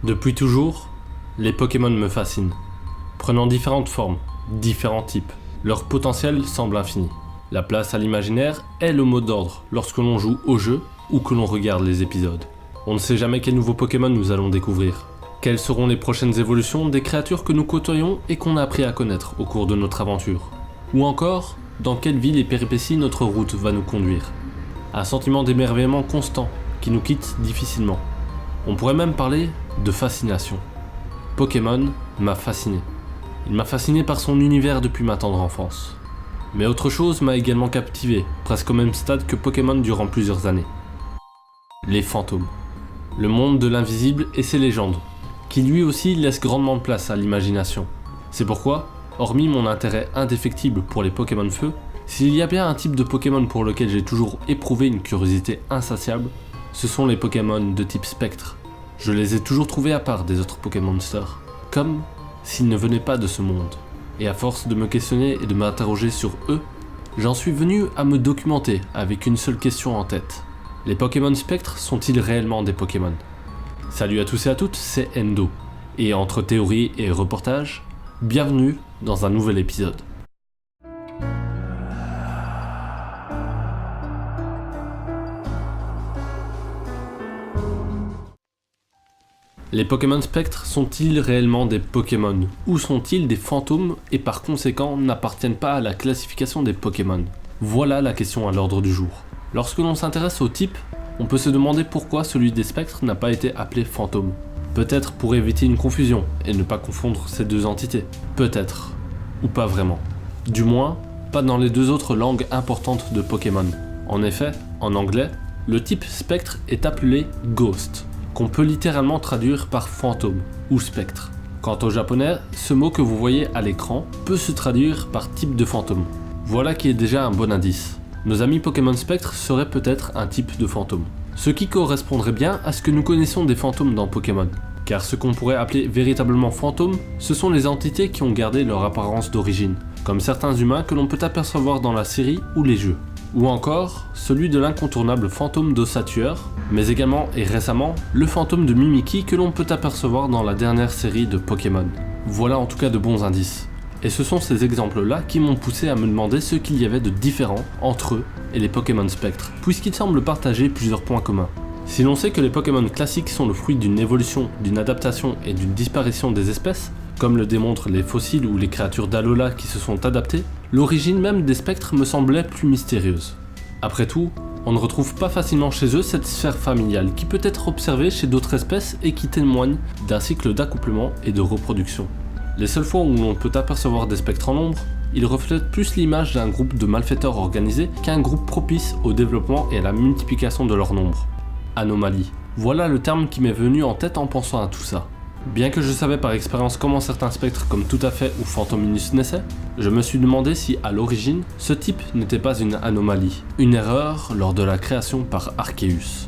Depuis toujours, les Pokémon me fascinent. Prenant différentes formes, différents types, leur potentiel semble infini. La place à l'imaginaire est le mot d'ordre lorsque l'on joue au jeu ou que l'on regarde les épisodes. On ne sait jamais quels nouveaux Pokémon nous allons découvrir. Quelles seront les prochaines évolutions des créatures que nous côtoyons et qu'on a appris à connaître au cours de notre aventure. Ou encore, dans quelle ville et péripéties notre route va nous conduire. Un sentiment d'émerveillement constant qui nous quitte difficilement. On pourrait même parler de fascination. Pokémon m'a fasciné. Il m'a fasciné par son univers depuis ma tendre enfance. Mais autre chose m'a également captivé, presque au même stade que Pokémon durant plusieurs années. Les fantômes. Le monde de l'invisible et ses légendes, qui lui aussi laisse grandement de place à l'imagination. C'est pourquoi, hormis mon intérêt indéfectible pour les Pokémon feu, s'il y a bien un type de Pokémon pour lequel j'ai toujours éprouvé une curiosité insatiable, ce sont les Pokémon de type spectre. Je les ai toujours trouvés à part des autres Pokémon Monsters, comme s'ils ne venaient pas de ce monde. Et à force de me questionner et de m'interroger sur eux, j'en suis venu à me documenter avec une seule question en tête. Les Pokémon spectres sont-ils réellement des Pokémon ? Salut à tous et à toutes, c'est Endo. Et entre théorie et reportage, bienvenue dans un nouvel épisode. Les Pokémon spectres sont-ils réellement des Pokémon ? Ou sont-ils des fantômes et par conséquent n'appartiennent pas à la classification des Pokémon ? Voilà la question à l'ordre du jour. Lorsque l'on s'intéresse au type, on peut se demander pourquoi celui des spectres n'a pas été appelé fantôme. Peut-être pour éviter une confusion et ne pas confondre ces deux entités. Peut-être. Ou pas vraiment. Du moins, pas dans les deux autres langues importantes de Pokémon. En effet, en anglais, le type spectre est appelé Ghost, qu'on peut littéralement traduire par fantôme ou spectre. Quant au japonais, ce mot que vous voyez à l'écran peut se traduire par type de fantôme. Voilà qui est déjà un bon indice. Nos amis Pokémon spectre seraient peut-être un type de fantôme. Ce qui correspondrait bien à ce que nous connaissons des fantômes dans Pokémon. Car ce qu'on pourrait appeler véritablement fantômes, ce sont les entités qui ont gardé leur apparence d'origine, comme certains humains que l'on peut apercevoir dans la série ou les jeux. Ou encore, celui de l'incontournable fantôme d'ossature, mais également et récemment, le fantôme de Mimikyu que l'on peut apercevoir dans la dernière série de Pokémon. Voilà en tout cas de bons indices. Et ce sont ces exemples-là qui m'ont poussé à me demander ce qu'il y avait de différent entre eux et les Pokémon spectres, puisqu'ils semblent partager plusieurs points communs. Si l'on sait que les Pokémon classiques sont le fruit d'une évolution, d'une adaptation et d'une disparition des espèces, comme le démontrent les fossiles ou les créatures d'Alola qui se sont adaptées, l'origine même des spectres me semblait plus mystérieuse. Après tout, on ne retrouve pas facilement chez eux cette sphère familiale qui peut être observée chez d'autres espèces et qui témoigne d'un cycle d'accouplement et de reproduction. Les seules fois où l'on peut apercevoir des spectres en nombre, ils reflètent plus l'image d'un groupe de malfaiteurs organisés qu'un groupe propice au développement et à la multiplication de leur nombre. Anomalie. Voilà le terme qui m'est venu en tête en pensant à tout ça. Bien que je savais par expérience comment certains spectres comme Tout à fait ou Phantominus naissaient, je me suis demandé si à l'origine, ce type n'était pas une anomalie, une erreur lors de la création par Arceus.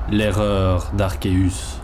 L'erreur d'Arceus.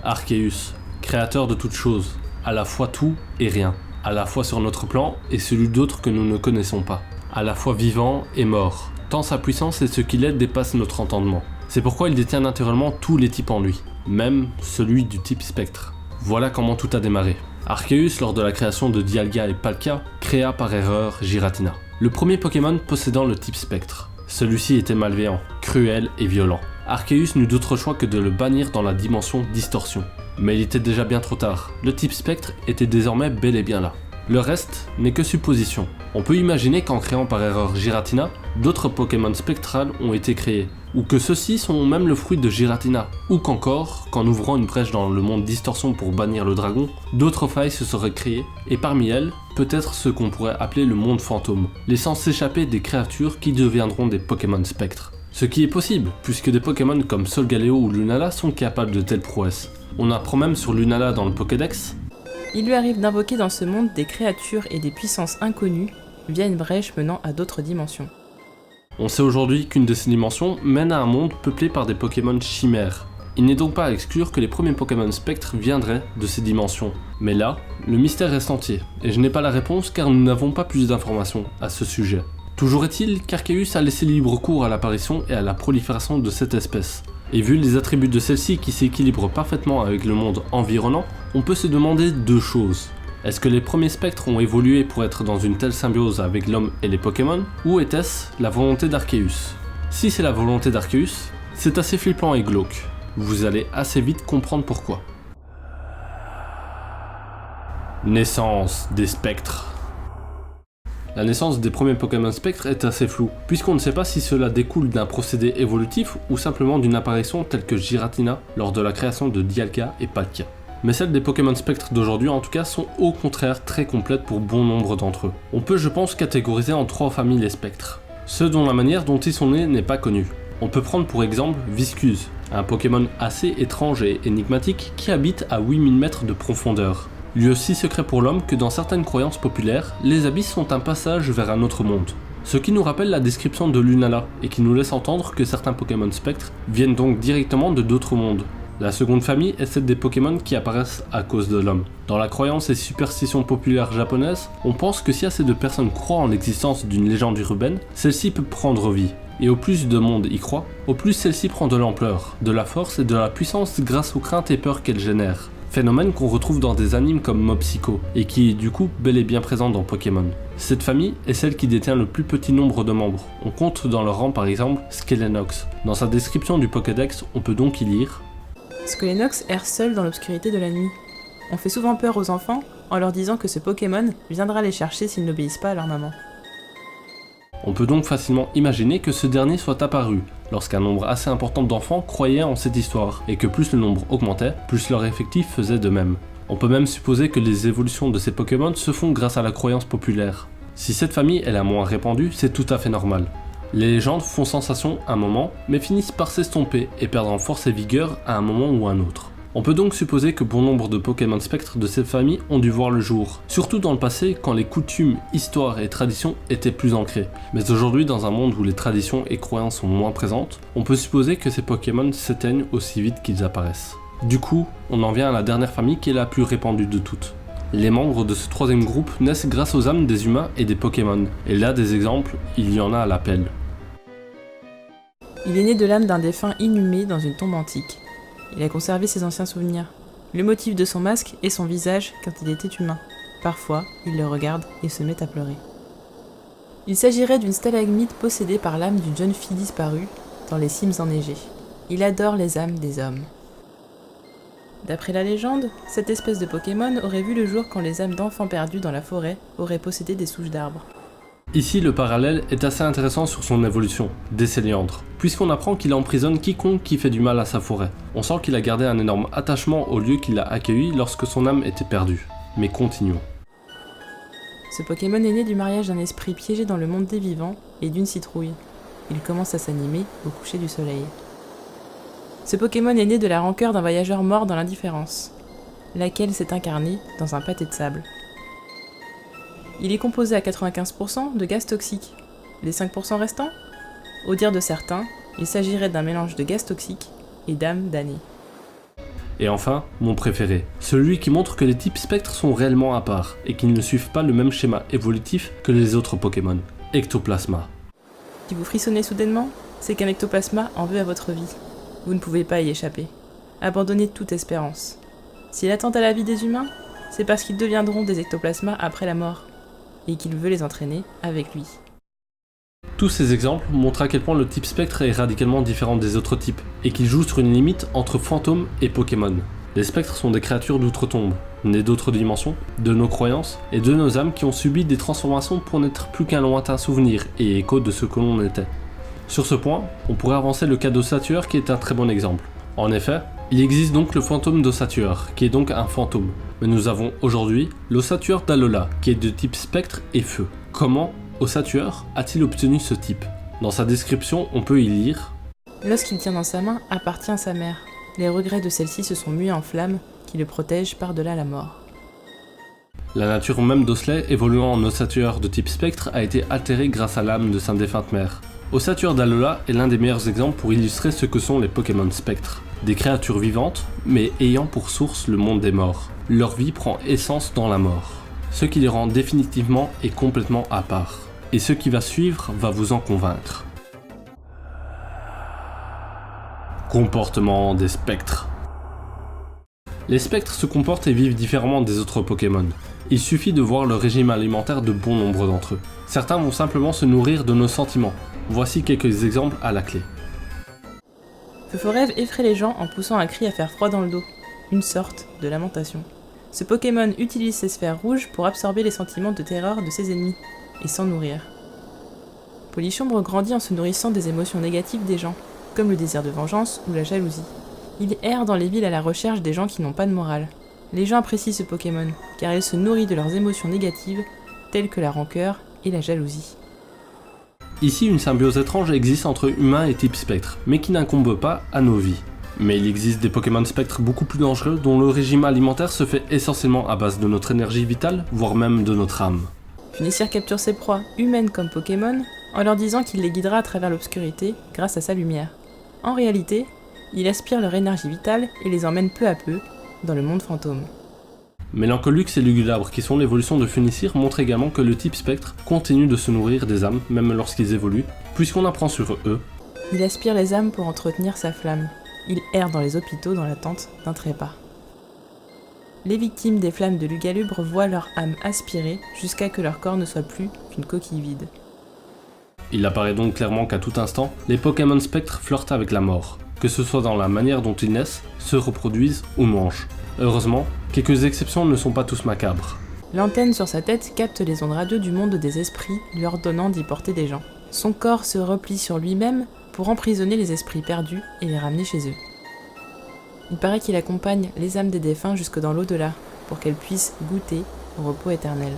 Arceus, créateur de toutes choses, à la fois tout et rien, à la fois sur notre plan et celui d'autres que nous ne connaissons pas, à la fois vivant et mort, tant sa puissance et ce qu'il est dépassent notre entendement. C'est pourquoi il détient naturellement tous les types en lui, même celui du type spectre. Voilà comment tout a démarré. Arceus, lors de la création de Dialga et Palkia, créa par erreur Giratina, le premier Pokémon possédant le type spectre. Celui-ci était malveillant, cruel et violent. Arceus n'eut d'autre choix que de le bannir dans la dimension Distorsion. Mais il était déjà bien trop tard, le type spectre était désormais bel et bien là. Le reste n'est que supposition. On peut imaginer qu'en créant par erreur Giratina, d'autres Pokémon spectrales ont été créés, ou que ceux-ci sont même le fruit de Giratina, ou qu'encore, qu'en ouvrant une brèche dans le monde Distorsion pour bannir le dragon, d'autres failles se seraient créées, et parmi elles, peut-être ce qu'on pourrait appeler le monde fantôme, laissant s'échapper des créatures qui deviendront des Pokémon spectres. Ce qui est possible, puisque des Pokémon comme Solgaleo ou Lunala sont capables de telles prouesses. On apprend même sur Lunala dans le Pokédex. Il lui arrive d'invoquer dans ce monde des créatures et des puissances inconnues via une brèche menant à d'autres dimensions. On sait aujourd'hui qu'une de ces dimensions mène à un monde peuplé par des Pokémon chimères. Il n'est donc pas à exclure que les premiers Pokémon spectres viendraient de ces dimensions. Mais là, le mystère reste entier, et je n'ai pas la réponse car nous n'avons pas plus d'informations à ce sujet. Toujours est-il qu'Arceus a laissé libre cours à l'apparition et à la prolifération de cette espèce, Et vu les attributs de celle-ci qui s'équilibrent parfaitement avec le monde environnant, on peut se demander deux choses. Est-ce que les premiers spectres ont évolué pour être dans une telle symbiose avec l'homme et les Pokémon, ou était-ce la volonté d'Arceus? Si c'est la volonté d'Arceus, c'est assez flippant et glauque. Vous allez assez vite comprendre pourquoi. Naissance des spectres. La naissance des premiers Pokémon spectres est assez floue, puisqu'on ne sait pas si cela découle d'un procédé évolutif ou simplement d'une apparition telle que Giratina lors de la création de Dialga et Palkia. Mais celles des Pokémon spectres d'aujourd'hui en tout cas sont au contraire très complètes pour bon nombre d'entre eux. On peut je pense catégoriser en 3 familles les spectres, ceux dont la manière dont ils sont nés n'est pas connue. On peut prendre pour exemple Viscuse, un Pokémon assez étrange et énigmatique qui habite à 8000 mètres de profondeur. Lieu si secret pour l'homme que dans certaines croyances populaires, les abysses sont un passage vers un autre monde. Ce qui nous rappelle la description de Lunala, et qui nous laisse entendre que certains Pokémon spectres viennent donc directement de d'autres mondes. La seconde famille est celle des Pokémon qui apparaissent à cause de l'homme. Dans la croyance et superstition populaire japonaise, on pense que si assez de personnes croient en l'existence d'une légende urbaine, celle-ci peut prendre vie. Et au plus de monde y croit, au plus celle-ci prend de l'ampleur, de la force et de la puissance grâce aux craintes et peurs qu'elle génère. Phénomène qu'on retrouve dans des animes comme Mob Psycho, et qui est du coup bel et bien présent dans Pokémon. Cette famille est celle qui détient le plus petit nombre de membres. On compte dans leur rang par exemple Skelenox. Dans sa description du Pokédex, on peut donc y lire Skelenox erre seul dans l'obscurité de la nuit. On fait souvent peur aux enfants en leur disant que ce Pokémon viendra les chercher s'ils n'obéissent pas à leur maman. On peut donc facilement imaginer que ce dernier soit apparu lorsqu'un nombre assez important d'enfants croyaient en cette histoire, et que plus le nombre augmentait, plus leur effectif faisait de même. On peut même supposer que les évolutions de ces Pokémon se font grâce à la croyance populaire. Si cette famille est la moins répandue, c'est tout à fait normal. Les légendes font sensation un moment, mais finissent par s'estomper et perdre en force et vigueur à un moment ou un autre. On peut donc supposer que bon nombre de Pokémon spectres de cette famille ont dû voir le jour, surtout dans le passé quand les coutumes, histoires et traditions étaient plus ancrées. Mais aujourd'hui, dans un monde où les traditions et croyances sont moins présentes, on peut supposer que ces Pokémon s'éteignent aussi vite qu'ils apparaissent. Du coup, on en vient à la dernière famille qui est la plus répandue de toutes. Les membres de ce troisième groupe naissent grâce aux âmes des humains et des Pokémon, et là des exemples, il y en a à l'appel. Il est né de l'âme d'un défunt inhumé dans une tombe antique. Il a conservé ses anciens souvenirs. Le motif de son masque est son visage quand il était humain. Parfois, il le regarde et se met à pleurer. Il s'agirait d'une stalagmite possédée par l'âme d'une jeune fille disparue dans les cimes enneigées. Il adore les âmes des hommes. D'après la légende, cette espèce de Pokémon aurait vu le jour quand les âmes d'enfants perdus dans la forêt auraient possédé des souches d'arbres. Ici, le parallèle est assez intéressant sur son évolution, Décéliandre, puisqu'on apprend qu'il emprisonne quiconque qui fait du mal à sa forêt. On sent qu'il a gardé un énorme attachement au lieu qu'il a accueilli lorsque son âme était perdue. Mais continuons. Ce Pokémon est né du mariage d'un esprit piégé dans le monde des vivants et d'une citrouille. Il commence à s'animer au coucher du soleil. Ce Pokémon est né de la rancœur d'un voyageur mort dans l'indifférence, laquelle s'est incarnée dans un pâté de sable. Il est composé à 95% de gaz toxiques. Les 5% restants? Au dire de certains, il s'agirait d'un mélange de gaz toxiques et d'âmes damnées. Et enfin, mon préféré, celui qui montre que les types spectres sont réellement à part, et qu'ils ne suivent pas le même schéma évolutif que les autres Pokémon, Ectoplasma. Si vous frissonnez soudainement, c'est qu'un ectoplasma en veut à votre vie. Vous ne pouvez pas y échapper. Abandonnez toute espérance. S'il attend à la vie des humains, c'est parce qu'ils deviendront des ectoplasmas après la mort, et qu'il veut les entraîner avec lui. Tous ces exemples montrent à quel point le type spectre est radicalement différent des autres types, et qu'il joue sur une limite entre fantômes et Pokémon. Les spectres sont des créatures d'outre-tombe, nées d'autres dimensions, de nos croyances, et de nos âmes qui ont subi des transformations pour n'être plus qu'un lointain souvenir et écho de ce que l'on était. Sur ce point, on pourrait avancer le cas d'Ossature qui est un très bon exemple. En effet, il existe donc le fantôme d'Ossature, qui est donc un fantôme. Mais nous avons aujourd'hui l'Ossature d'Alola, qui est de type spectre et feu. Comment Ossature a-t-il obtenu ce type? Dans sa description, on peut y lire « L'os qu'il tient dans sa main appartient à sa mère. Les regrets de celle-ci se sont mués en flammes qui le protègent par-delà la mort. » La nature même d'Osley, évoluant en ossature de type spectre, a été altérée grâce à l'âme de sa défunte mère. Ossature d'Alola est l'un des meilleurs exemples pour illustrer ce que sont les Pokémon spectres. Des créatures vivantes, mais ayant pour source le monde des morts. Leur vie prend essence dans la mort, ce qui les rend définitivement et complètement à part. Et ce qui va suivre va vous en convaincre. Comportement des spectres. Les spectres se comportent et vivent différemment des autres Pokémon. Il suffit de voir le régime alimentaire de bon nombre d'entre eux. Certains vont simplement se nourrir de nos sentiments. Voici quelques exemples à la clé. Feu-Forêve effraie les gens en poussant un cri à faire froid dans le dos, une sorte de lamentation. Ce Pokémon utilise ses sphères rouges pour absorber les sentiments de terreur de ses ennemis, et s'en nourrir. Polychombre grandit en se nourrissant des émotions négatives des gens, comme le désir de vengeance ou la jalousie. Il erre dans les villes à la recherche des gens qui n'ont pas de morale. Les gens apprécient ce Pokémon, car il se nourrit de leurs émotions négatives, telles que la rancœur et la jalousie. Ici, une symbiose étrange existe entre humains et type spectre, mais qui n'incombe pas à nos vies. Mais il existe des Pokémon spectres beaucoup plus dangereux dont le régime alimentaire se fait essentiellement à base de notre énergie vitale, voire même de notre âme. Funissir capture ses proies, humaines comme Pokémon, en leur disant qu'il les guidera à travers l'obscurité grâce à sa lumière. En réalité, il aspire leur énergie vitale et les emmène peu à peu dans le monde fantôme. Mélancholux et Lugulabre, qui sont l'évolution de Funissir, montrent également que le type spectre continue de se nourrir des âmes, même lorsqu'ils évoluent, puisqu'on apprend sur eux. Il aspire les âmes pour entretenir sa flamme. Il erre dans les hôpitaux dans l'attente d'un trépas. Les victimes des flammes de Lugalubre voient leur âme aspirer jusqu'à que leur corps ne soit plus qu'une coquille vide. Il apparaît donc clairement qu'à tout instant, les Pokémon spectres flirtent avec la mort, que ce soit dans la manière dont ils naissent, se reproduisent ou mangent. Heureusement, quelques exceptions ne sont pas tous macabres. L'antenne sur sa tête capte les ondes radio du monde des esprits, lui ordonnant d'y porter des gens. Son corps se replie sur lui-même pour emprisonner les esprits perdus et les ramener chez eux. Il paraît qu'il accompagne les âmes des défunts jusque dans l'au-delà, pour qu'elles puissent goûter au repos éternel.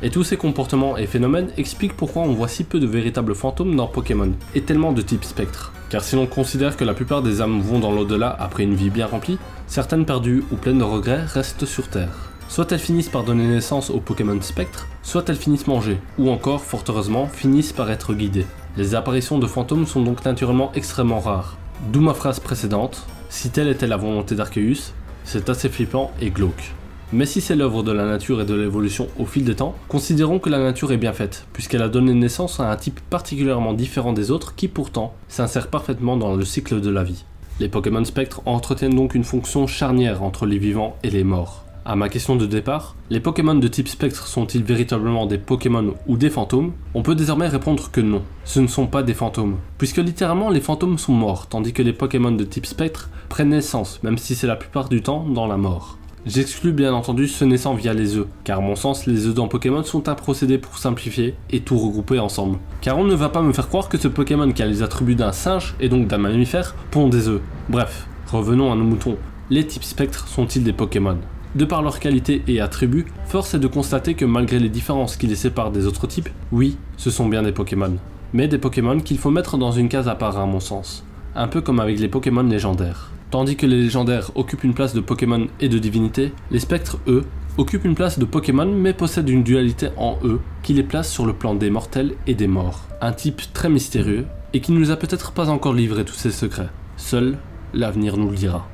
Et tous ces comportements et phénomènes expliquent pourquoi on voit si peu de véritables fantômes dans Pokémon, et tellement de type spectre. Car si l'on considère que la plupart des âmes vont dans l'au-delà après une vie bien remplie, certaines perdues ou pleines de regrets restent sur Terre. Soit elles finissent par donner naissance aux Pokémon spectres, soit elles finissent manger, ou encore, fort heureusement, finissent par être guidées. Les apparitions de fantômes sont donc naturellement extrêmement rares. D'où ma phrase précédente, si telle était la volonté d'Arceus, c'est assez flippant et glauque. Mais si c'est l'œuvre de la nature et de l'évolution au fil des temps, considérons que la nature est bien faite, puisqu'elle a donné naissance à un type particulièrement différent des autres qui pourtant s'insère parfaitement dans le cycle de la vie. Les Pokémon spectres entretiennent donc une fonction charnière entre les vivants et les morts. À ma question de départ, les Pokémon de type spectre sont-ils véritablement des Pokémon ou des fantômes? On peut désormais répondre que non, ce ne sont pas des fantômes, puisque littéralement les fantômes sont morts, tandis que les Pokémon de type spectre prennent naissance, même si c'est la plupart du temps dans la mort. J'exclus bien entendu ce naissant via les œufs, car à mon sens les œufs dans Pokémon sont un procédé pour simplifier et tout regrouper ensemble. Car on ne va pas me faire croire que ce Pokémon qui a les attributs d'un singe et donc d'un mammifère pond des œufs. Bref, revenons à nos moutons. Les types spectres sont-ils des Pokémon? De par leur qualité et attributs, force est de constater que malgré les différences qui les séparent des autres types, oui, ce sont bien des Pokémon. Mais des Pokémon qu'il faut mettre dans une case à part à mon sens. Un peu comme avec les Pokémon légendaires. Tandis que les légendaires occupent une place de Pokémon et de divinité, les spectres, eux, occupent une place de Pokémon mais possèdent une dualité en eux qui les place sur le plan des mortels et des morts. Un type très mystérieux et qui ne nous a peut-être pas encore livré tous ses secrets. Seul, l'avenir nous le dira.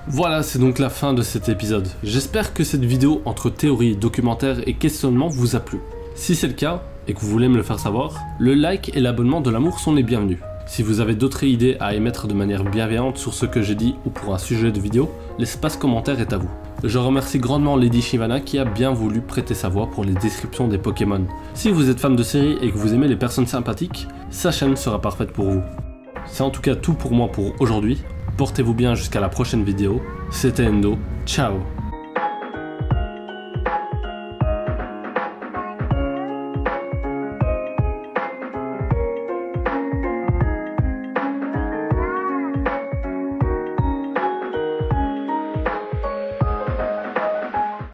Voilà, c'est donc la fin de cet épisode. J'espère que cette vidéo entre théorie, documentaire et questionnement vous a plu. Si c'est le cas, et que vous voulez me le faire savoir, le like et l'abonnement de l'amour sont les bienvenus. Si vous avez d'autres idées à émettre de manière bienveillante sur ce que j'ai dit ou pour un sujet de vidéo, l'espace commentaire est à vous. Je remercie grandement Lady Shyvana qui a bien voulu prêter sa voix pour les descriptions des Pokémon. Si vous êtes fan de série et que vous aimez les personnes sympathiques, sa chaîne sera parfaite pour vous. C'est en tout cas tout pour moi pour aujourd'hui. Portez-vous bien jusqu'à la prochaine vidéo. C'était Endo. Ciao.